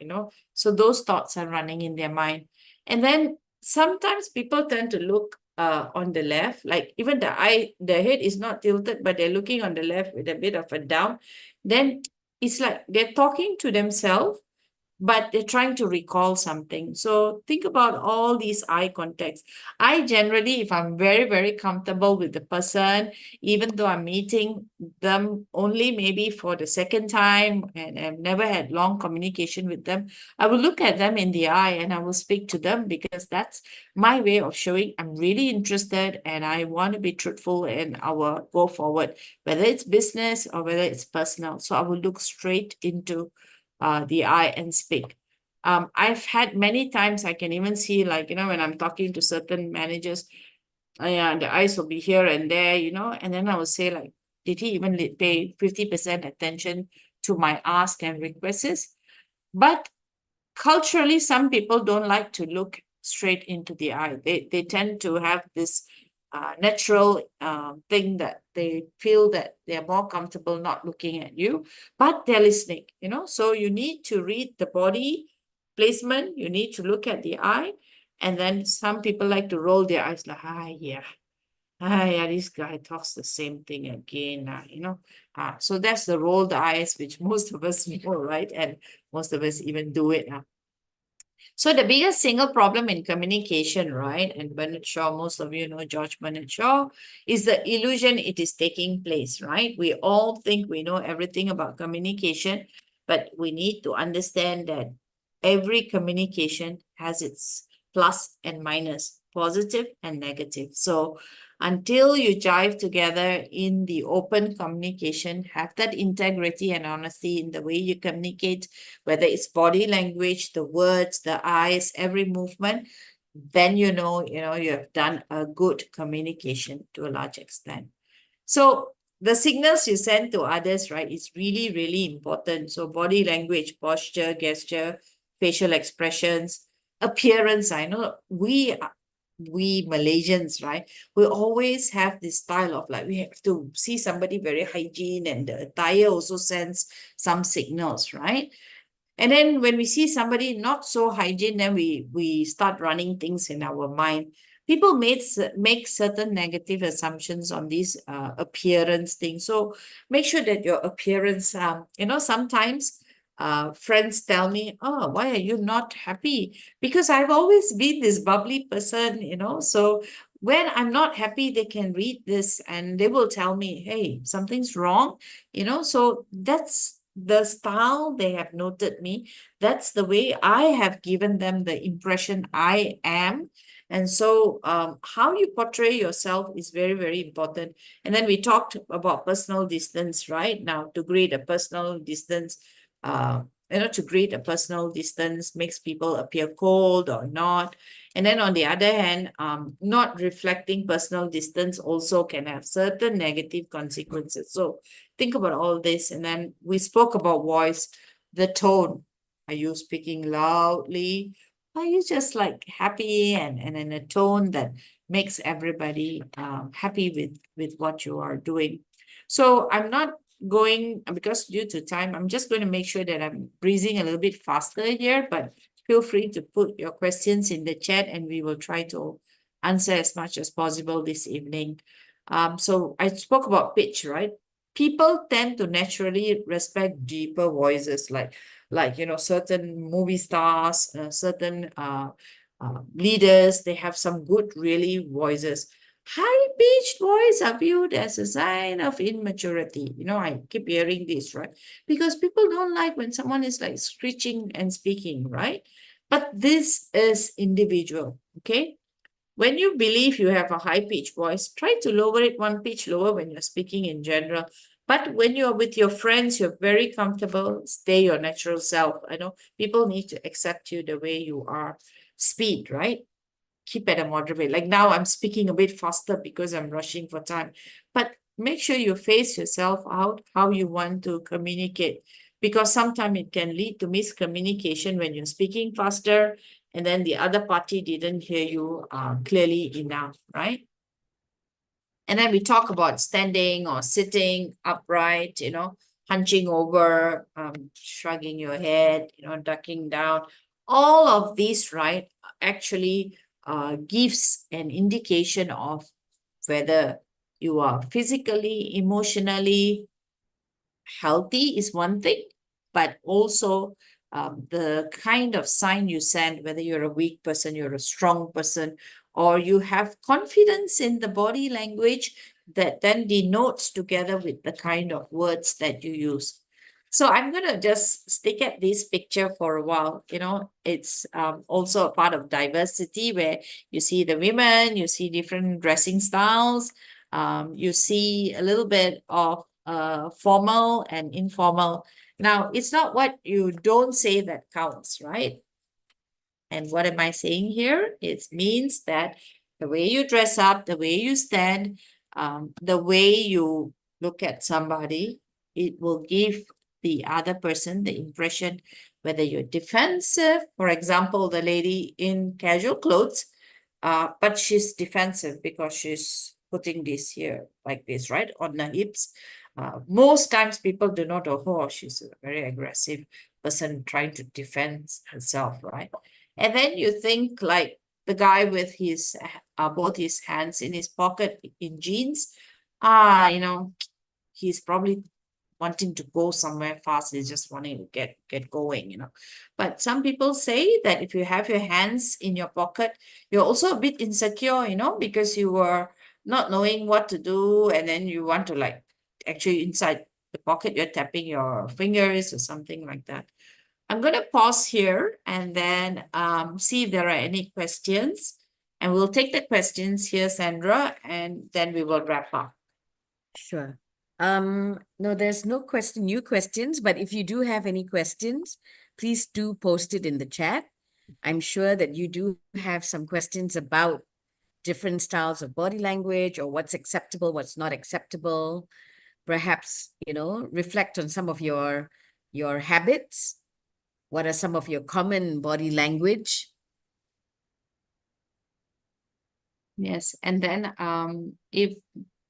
Speaker 2: So those thoughts are running in their mind. And then sometimes people tend to look on the left, like even the head is not tilted, but they're looking on the left with a bit of a down. Then it's like they're talking to themselves, but they're trying to recall something. So think about all these eye contacts. I generally, if I'm very, very comfortable with the person, even though I'm meeting them only maybe for the second time and I've never had long communication with them, I will look at them in the eye and I will speak to them, because that's my way of showing I'm really interested and I want to be truthful in our go forward, whether it's business or whether it's personal. So I will look straight into the eye and speak. I've had many times, I can even see, like, when I'm talking to certain managers, the eyes will be here and there, and then I will say, like, did he even pay 50% attention to my ask and requests? But culturally, some people don't like to look straight into the eye. They tend to have this natural thing that they feel that they're more comfortable not looking at you, but they're listening, So you need to read the body placement. You need to look at the eye. And then some people like to roll their eyes like, yeah, this guy talks the same thing again, so that's the roll the eyes, which most of us know, right? And most of us even do it. So the biggest single problem in communication, right? And Bernard Shaw, most of you know George Bernard Shaw, is the illusion it is taking place, right? We all think we know everything about communication, but we need to understand that every communication has its plus and minus, positive and negative. So until you jive together in the open communication, have that integrity and honesty in the way you communicate, whether it's body language, the words, the eyes, every movement, then you have done a good communication to a large extent. So the signals you send to others, right, is really, really important. So body language, posture, gesture, facial expressions, appearance. I know we Malaysians, right, we always have this style of, like, we have to see somebody very hygiene, and the attire also sends some signals, right? And then when we see somebody not so hygiene, then we start running things in our mind. People make certain negative assumptions on these appearance things. So make sure that your appearance, sometimes friends tell me, oh, why are you not happy? Because I've always been this bubbly person, so when I'm not happy, they can read this and they will tell me, hey, something's wrong, so that's the style they have noted me. That's the way I have given them the impression I am. And so how you portray yourself is very, very important. And then we talked about personal distance, right? Now, to create a personal distance, to create a personal distance makes people appear cold or not. And then on the other hand, not reflecting personal distance also can have certain negative consequences. So think about all this. And then we spoke about voice, the tone. Are you speaking loudly? Are you just like happy and in a tone that makes everybody happy with what you are doing? So I'm not going, because due to time, I'm just going to make sure that I'm breezing a little bit faster here, but feel free to put your questions in the chat and we will try to answer as much as possible this evening. So I spoke about pitch, right? People tend to naturally respect deeper voices, like certain movie stars, certain leaders, they have some good really voices. High-pitched voice are viewed as a sign of immaturity. I keep hearing this, right? Because people don't like when someone is like screeching and speaking, right? But this is individual, okay? When you believe you have a high-pitched voice, try to lower it one pitch lower when you're speaking in general. But when you're with your friends, you're very comfortable, stay your natural self. I know people need to accept you the way you are. Speed, right? Keep at a moderate rate. Like now I'm speaking a bit faster because I'm rushing for time. But make sure you face yourself out how you want to communicate, because sometimes it can lead to miscommunication when you're speaking faster and then the other party didn't hear you clearly enough, right? And then we talk about standing or sitting upright, hunching over, shrugging your head, ducking down. All of these, right, actually gives an indication of whether you are physically, emotionally healthy is one thing, but also the kind of sign you send, whether you're a weak person, you're a strong person, or you have confidence in the body language that then denotes together with the kind of words that you use. So I'm going to just stick at this picture for a while. It's also a part of diversity where you see the women, you see different dressing styles, you see a little bit of formal and informal. Now, it's not what you don't say that counts, right? And what am I saying here? It means that the way you dress up, the way you stand, the way you look at somebody, it will give the other person the impression whether you're defensive. For example, the lady in casual clothes, but she's defensive because she's putting this here like this, right, on the hips. Most times people do not know, oh, she's a very aggressive person trying to defend herself, right? And then you think like the guy with his both his hands in his pocket in jeans, he's probably wanting to go somewhere fast. He's just wanting to get going, But some people say that if you have your hands in your pocket, you're also a bit insecure, because you were not knowing what to do, and then you want to like actually inside the pocket, you're tapping your fingers or something like that. I'm going to pause here and then see if there are any questions. And we'll take the questions here, Sandra, and then we will wrap up.
Speaker 1: Sure. No, there's no new questions, but if you do have any questions, please do post it in the chat. I'm sure that you do have some questions about different styles of body language or what's acceptable, what's not acceptable. Perhaps, reflect on some of your habits. What are some of your common body language?
Speaker 2: Yes, and then if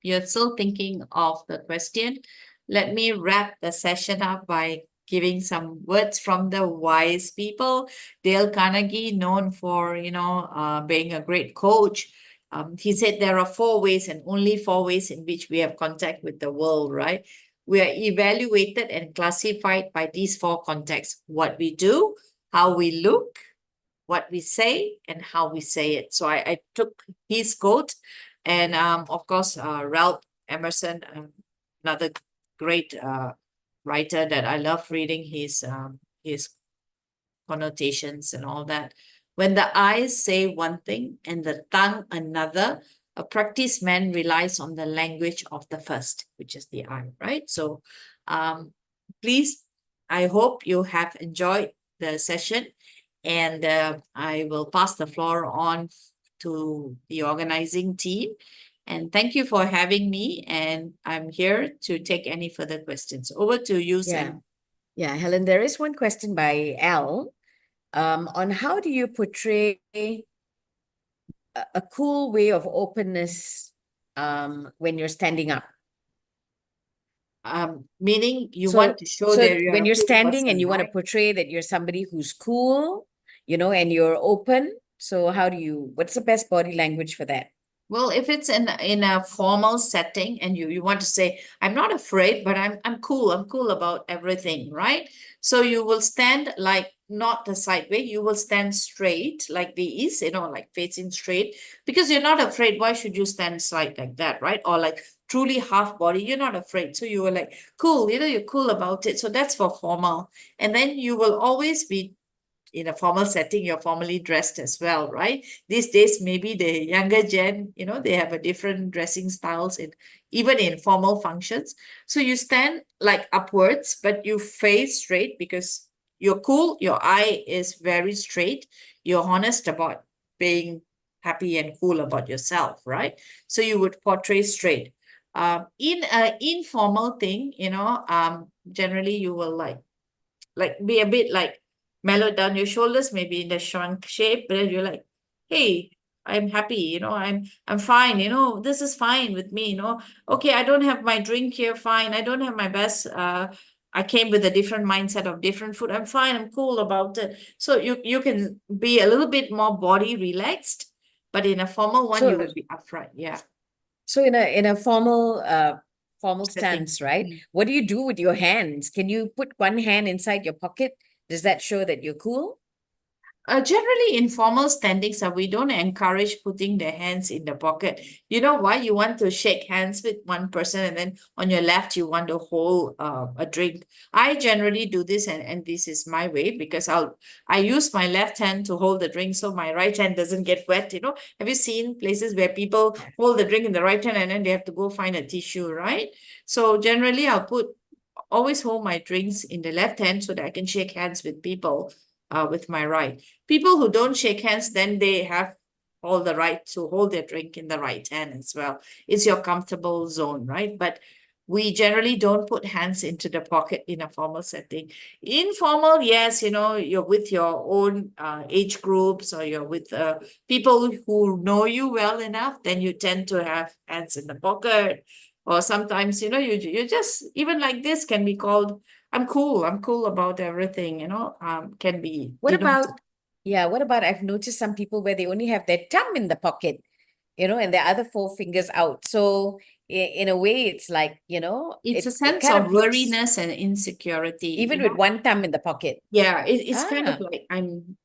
Speaker 2: you're still thinking of the question, let me wrap the session up by giving some words from the wise people. Dale Carnegie, known for, being a great coach. He said there are 4 ways and only 4 ways in which we have contact with the world, right? We are evaluated and classified by these 4 contexts: what we do, how we look, what we say, and how we say it. So I took his quote, and of course, Ralph Emerson, another great writer that I love reading his connotations and all that. When the eyes say one thing and the tongue another, a practiced man relies on the language of the first, which is the eye, right? So please I hope you have enjoyed the session, and I will pass the floor on to the organizing team. And thank you for having me, and I'm here to take any further questions. Over to you, Sam.
Speaker 1: Yeah, Helen, there is one question by Al on how do you portray a cool way of openness when you're standing up?
Speaker 2: Meaning you
Speaker 1: So-
Speaker 2: want to show
Speaker 1: So
Speaker 2: that you're
Speaker 1: when
Speaker 2: a
Speaker 1: you're
Speaker 2: cool
Speaker 1: standing and
Speaker 2: person,
Speaker 1: you want to
Speaker 2: right?
Speaker 1: portray that you're somebody who's cool, and you're open. So what's the best body language for that?
Speaker 2: Well, if it's in a formal setting and you want to say, I'm not afraid, but I'm cool. I'm cool about everything, right? So you will stand like not the side way. You will stand straight like this, like facing straight, because you're not afraid. Why should you stand side like that, right? Or like truly half body, you're not afraid. So you were like, cool, you're cool about it. So that's for formal. And then you will always be in a formal setting, you're formally dressed as well, right? These days, maybe the younger gen, they have a different dressing styles even in formal functions. So you stand like upwards, but you face straight because you're cool. Your eye is very straight. You're honest about being happy and cool about yourself, right? So you would portray straight. In an informal thing, generally you will like be a bit like mellow down your shoulders, maybe in the shrunk shape, but then you're like, hey, I'm happy, I'm fine, this is fine with me, okay, I don't have my drink here, fine, I don't have my best, I came with a different mindset of different food, I'm fine, I'm cool about it. So you can be a little bit more body relaxed, but in a formal one, you
Speaker 1: So-
Speaker 2: will be upright, yeah.
Speaker 1: So in a formal
Speaker 2: Setting.
Speaker 1: stance, right? What do you do with your hands? Can you put one hand inside your pocket? Does that show that you're cool?
Speaker 2: Generally, in formal standings, we don't encourage putting the hands in the pocket. You know why? You want to shake hands with one person, and then on your left, you want to hold a drink. I generally do this, and this is my way, because I use my left hand to hold the drink, so my right hand doesn't get wet. Have you seen places where people hold the drink in the right hand and then they have to go find a tissue, right? So generally, always hold my drinks in the left hand so that I can shake hands with people with my right. People who don't shake hands, then they have all the right to hold their drink in the right hand as well. It's your comfortable zone, right? But we generally don't put hands into the pocket in a formal setting. Informal, yes, you're with your own age groups, or you're with people who know you well enough, then you tend to have hands in the pocket. Or sometimes, you just, even like this can be called, I'm cool about everything, can be.
Speaker 1: What about I've noticed some people where they only have their thumb in the pocket, and their other four fingers out. So in a way, it's like,
Speaker 2: It's a
Speaker 1: it
Speaker 2: sense
Speaker 1: kind
Speaker 2: of
Speaker 1: looks-
Speaker 2: worriness and insecurity.
Speaker 1: even with one thumb in the pocket.
Speaker 2: Yeah, it's kind of
Speaker 1: Ah.
Speaker 2: like I'm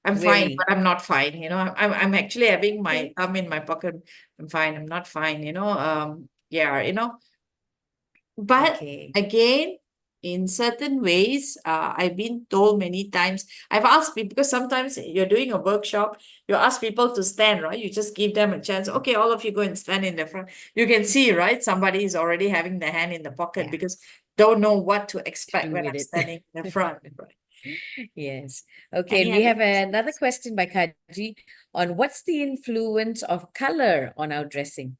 Speaker 2: fine,
Speaker 1: Weary.
Speaker 2: but I'm not fine. I'm actually having my
Speaker 1: Okay.
Speaker 2: thumb in my pocket. I'm fine. I'm not fine. Yeah. But
Speaker 1: Okay.
Speaker 2: again, in certain ways, I've been told many times, I've asked people, because sometimes you're doing a workshop, you ask people to stand, right? You just give them a chance. Okay, all of you go and stand in the front. You can see, right? Somebody is already having their hand in the pocket,
Speaker 1: Yeah.
Speaker 2: because don't know what to expect
Speaker 1: Do
Speaker 2: when
Speaker 1: with
Speaker 2: I'm
Speaker 1: it.
Speaker 2: standing in the front, right?
Speaker 1: Yes. Okay.
Speaker 2: Any
Speaker 1: And we
Speaker 2: other
Speaker 1: have
Speaker 2: questions?
Speaker 1: another question by Kaji on what's the influence of color on our dressing?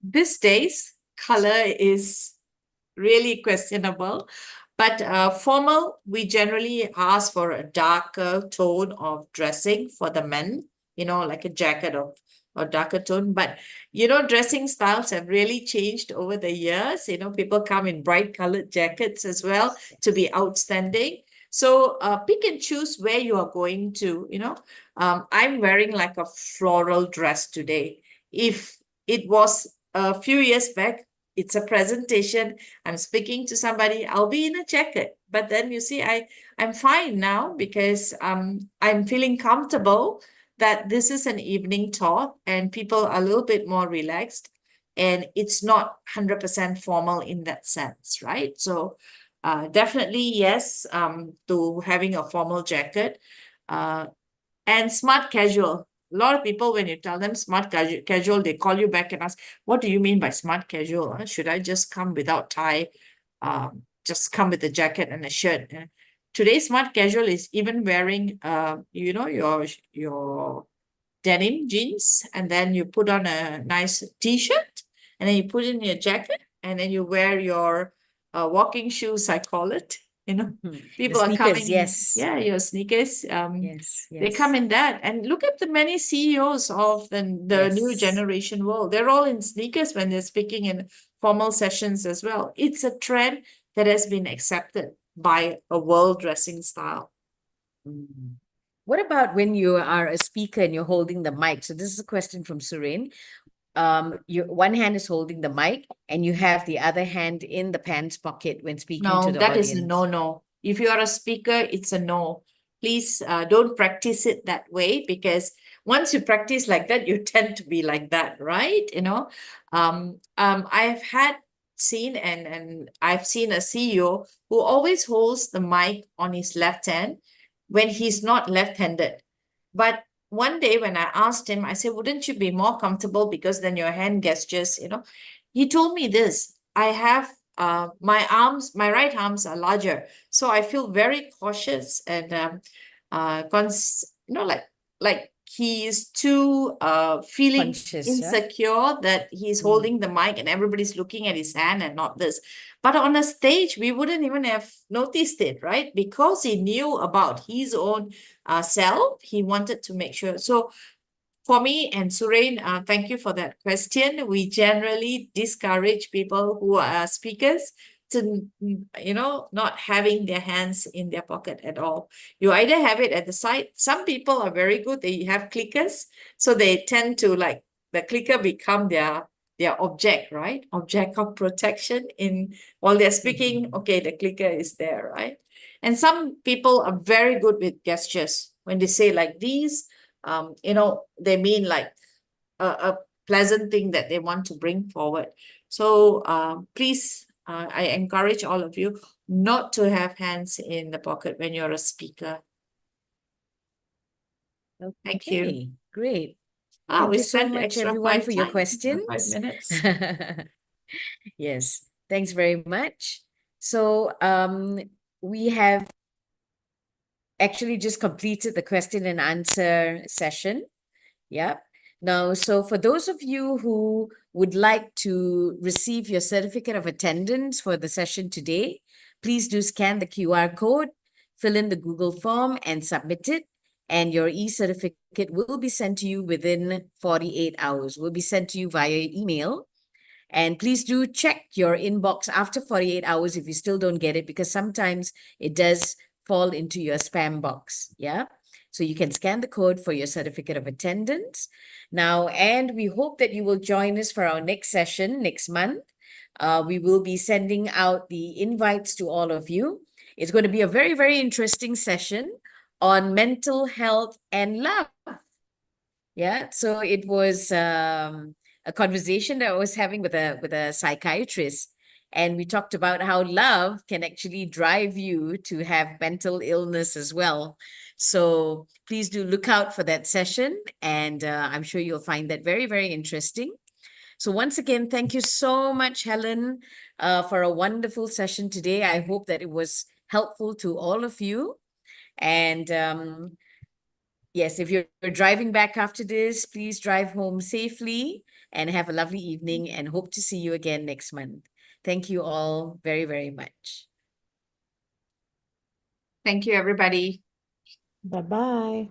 Speaker 2: These days, color is really questionable, but formal, we generally ask for a darker tone of dressing for the men, like a jacket or darker tone. But, dressing styles have really changed over the years. People come in bright colored jackets as well to be outstanding. So pick and choose where you are going to, I'm wearing like a floral dress today. If it was a few years back, it's a presentation, I'm speaking to somebody, I'll be in a jacket. But then you see, I'm fine now, because I'm feeling comfortable that this is an evening talk and people are a little bit more relaxed, and it's not 100% formal in that sense, right? So definitely yes, to having a formal jacket, and smart casual. A lot of people, when you tell them smart casual, they call you back and ask, what do you mean by smart casual? Should I just come without tie? just come with a jacket and a shirt. Today's smart casual is even wearing, you know, your denim jeans, and then you put on a nice t-shirt, and then you put in your jacket, and then you wear your walking shoes, I call it. You know,
Speaker 1: The
Speaker 2: people are
Speaker 1: sneakers,
Speaker 2: coming.
Speaker 1: yes.
Speaker 2: Yeah, your sneakers.
Speaker 1: Yes,
Speaker 2: They come
Speaker 1: yes.
Speaker 2: in that, and look at the many CEOs of the new
Speaker 1: Yes.
Speaker 2: generation world. They're all in sneakers when they're speaking in formal sessions as well. It's a trend that has been accepted by a world dressing style.
Speaker 1: Mm. What about when you are a speaker and you're holding the mic? So this is a question from Suren. Your one hand is holding the mic and you have the other hand in the pants pocket when speaking
Speaker 2: No,
Speaker 1: to the
Speaker 2: that
Speaker 1: audience.
Speaker 2: is a no. If you are a speaker, it's a no. Please don't practice it that way, because once you practice like that, you tend to be like that, right? You know, I've seen I've seen a CEO who always holds the mic on his left hand when he's not left-handed. But one day when I asked him, I said, wouldn't you be more comfortable because then your hand gestures, you know? He told me this, I have my right arms are larger, so I feel very cautious and you know, like he is too feeling
Speaker 1: Conscious, yeah?
Speaker 2: insecure that he's holding the mic and everybody's looking at his hand and not this. But on a stage, we wouldn't even have noticed it, right? Because he knew about his own self, he wanted to make sure. So for me and Suren, thank you for that question. We generally discourage people who are speakers to, you know, not having their hands in their pocket at all. You either have it at the side. Some people are very good. They have clickers, so they tend to like the clicker become their object, right? Object of protection in while they're speaking. Okay, the clicker is there, right? And some people are very good with gestures. When they say like these, you know, they mean like a pleasant thing that they want to bring forward. So please, I encourage all of you not to have hands in the pocket when you're a speaker. Thank you.
Speaker 1: Okay, great.
Speaker 2: Ah,
Speaker 1: Thank
Speaker 2: we
Speaker 1: you so
Speaker 2: spent
Speaker 1: much,
Speaker 2: extra
Speaker 1: everyone, for your
Speaker 2: 5
Speaker 1: questions.
Speaker 2: minutes.
Speaker 1: Yes, thanks very much. So we have actually just completed the question and answer session. Yeah. Now, so for those of you who would like to receive your certificate of attendance for the session today, please do scan the QR code, fill in the Google form and submit it. And your e-certificate will be sent to you within 48 hours. Will be sent to you via email. And please do check your inbox after 48 hours if you still don't get it, because sometimes it does fall into your spam box. Yeah. So you can scan the code for your certificate of attendance. Now, and we hope that you will join us for our next session next month. We will be sending out the invites to all of you. It's going to be a very, very interesting session on mental health and love. Yeah, so it was a conversation that I was having with a psychiatrist, and we talked about how love can actually drive you to have mental illness as well. So please do look out for that session, and I'm sure you'll find that very, very interesting. So once again, thank you so much, Helen, for a wonderful session today. I hope that it was helpful to all of you. And yes, if you're driving back after this, please drive home safely and have a lovely evening, and hope to see you again next month. Thank you all very, very much.
Speaker 2: Thank you, everybody.
Speaker 3: Bye-bye.